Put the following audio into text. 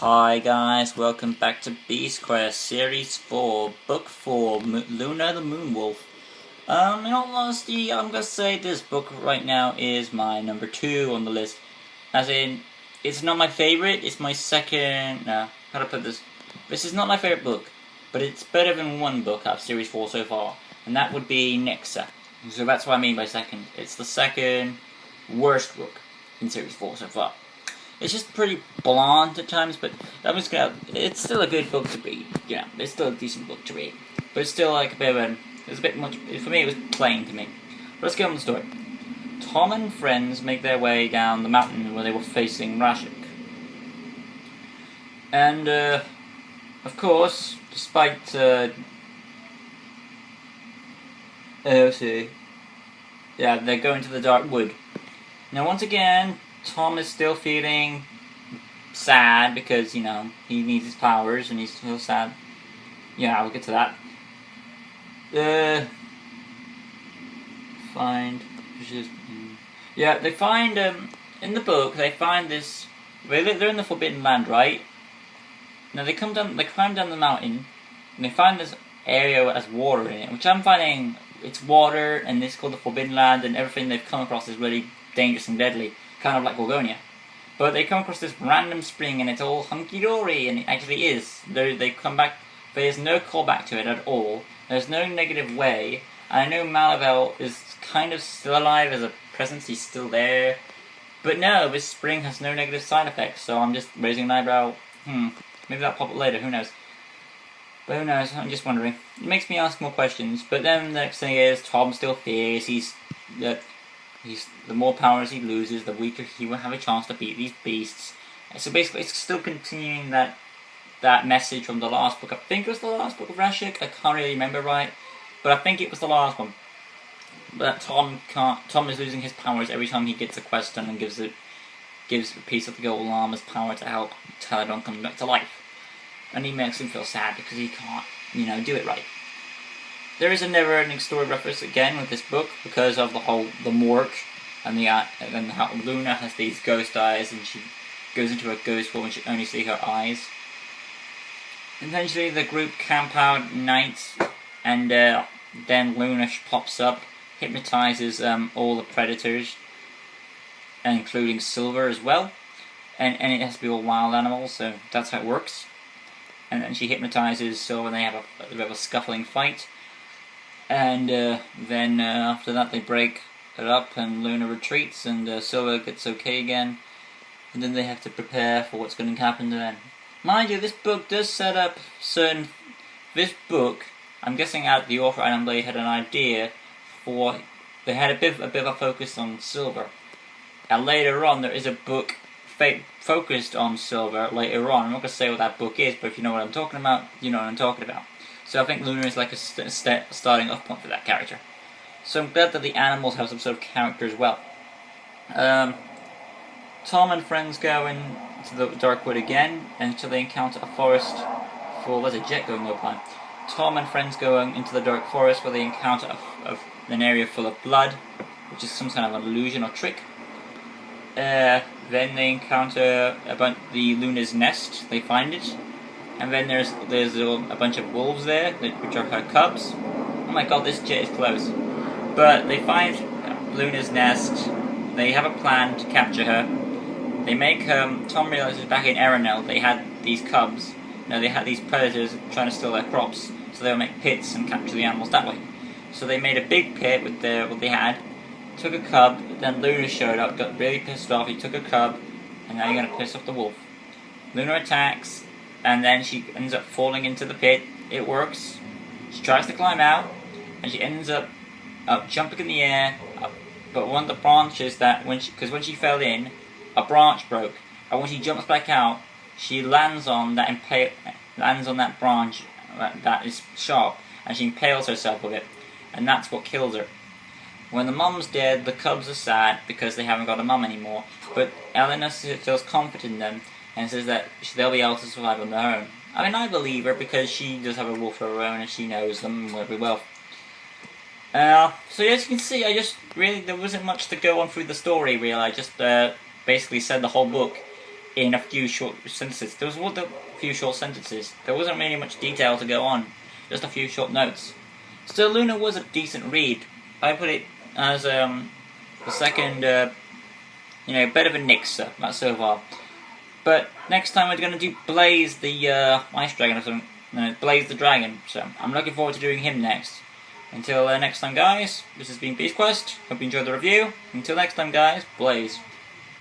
Hi guys, welcome back to Beast Quest Series 4, Book 4, Luna the Moonwolf. In all honesty, I'm gonna say this book right now is my number 2 on the list. As in, it's not my favorite, it's my second, how to put this? This is not my favorite book, but it's better than one book out of Series 4 so far, and that would be Nexa. So that's what I mean by second. It's the second worst book in Series 4 so far. It's just pretty bland at times, but it's still a good book to read. You know, it's still a decent book to read. But it's still like a bit of it's a bit much, for me it was plain to me. But let's get on the story. Tom and friends make their way down the mountain where they were facing Rashik. And, of course, despite, let's see. Yeah, they're going to the Dark Wood. Now, once again, Tom is still feeling sad because, you know, he needs his powers and he's still sad. Yeah, we'll get to that. Yeah, they find, in the book, they find this, they're in the Forbidden Land, right? Now they climb down the mountain, and they find this area that has water in it, which I'm finding, it's water, and it's called the Forbidden Land, and everything they've come across is really dangerous and deadly. Kind of like Gorgonia. But they come across this random spring and it's all hunky-dory, and it actually is. They come back, there's no callback to it at all. There's no negative way. And I know Malavel is kind of still alive as a presence, he's still there. But no, this spring has no negative side effects, so I'm just raising an eyebrow. Maybe that'll pop up later, who knows. But who knows, I'm just wondering. It makes me ask more questions. But then the next thing is, Tom still fears the more powers he loses, the weaker he will have a chance to beat these beasts. So basically, it's still continuing that message from the last book. I think it was the last book of Rashik. I can't really remember right, but I think it was the last one. But Tom is losing his powers every time he gets a quest done and gives a piece of the Gold Llama's power to help Teledon come back to life. And he makes him feel sad because he can't, you know, do it right. There is a never-ending story reference again with this book because of the Mork and how Luna has these ghost eyes and she goes into a ghost form and she only see her eyes. Eventually the group camp out at night and then Luna pops up, hypnotizes all the predators, including Silver as well. And it has to be all wild animals, so that's how it works. And then she hypnotizes Silver and they have a bit of a scuffling fight. And then after that they break it up and Luna retreats and Silver gets okay again. And then they have to prepare for what's going to happen to them. Mind you, this book does set up certain... This book, I'm guessing the author Adam Blade had an idea for... They had a bit of a focus on Silver. And later on there is a book focused on Silver later on. I'm not going to say what that book is, but if you know what I'm talking about, you know what I'm talking about. So I think Luna is like a starting off point for that character. So I'm glad that the animals have some sort of character as well. Tom and friends go into the Darkwood again until they encounter a forest full... There's a jet going over by. Tom and friends go into the dark forest where they encounter an area full of blood, which is some kind of an illusion or trick. Then they encounter the Luna's nest. They find it. And then there's a bunch of wolves there, which are her cubs. Oh my god, this jet is close. But they find Luna's nest. They have a plan to capture her. They make Tom realizes back in Aranel they had these cubs. No, they had these predators trying to steal their crops. So they'll make pits and capture the animals that way. So they made a big pit with what they had. Took a cub. Then Luna showed up, got really pissed off. He took a cub, and now you're gonna piss off the wolf. Luna attacks. And then she ends up falling into the pit. It works. She tries to climb out, and she ends up jumping in the air. But one of the branches because when she fell in, a branch broke. And when she jumps back out, she lands on that branch that is sharp, and she impales herself with it. And that's what kills her. When the mum's dead, the cubs are sad because they haven't got a mum anymore. But Eleanor feels confident in them and says that they'll be able to survive on their own. I mean, I believe her because she does have a wolf of her own and she knows them very well. So as you can see, there wasn't much to go on through the story, really. I just basically said the whole book in a few short sentences. There was a few short sentences. There wasn't really much detail to go on, just a few short notes. Still, Luna was a decent read. I put it as the second, bit of a nixer, that's so far. But next time we're going to do Blaze the Ice Dragon or something. No, Blaze the Dragon. So I'm looking forward to doing him next. Until next time, guys, this has been Beast Quest. Hope you enjoyed the review. Until next time, guys, Blaze.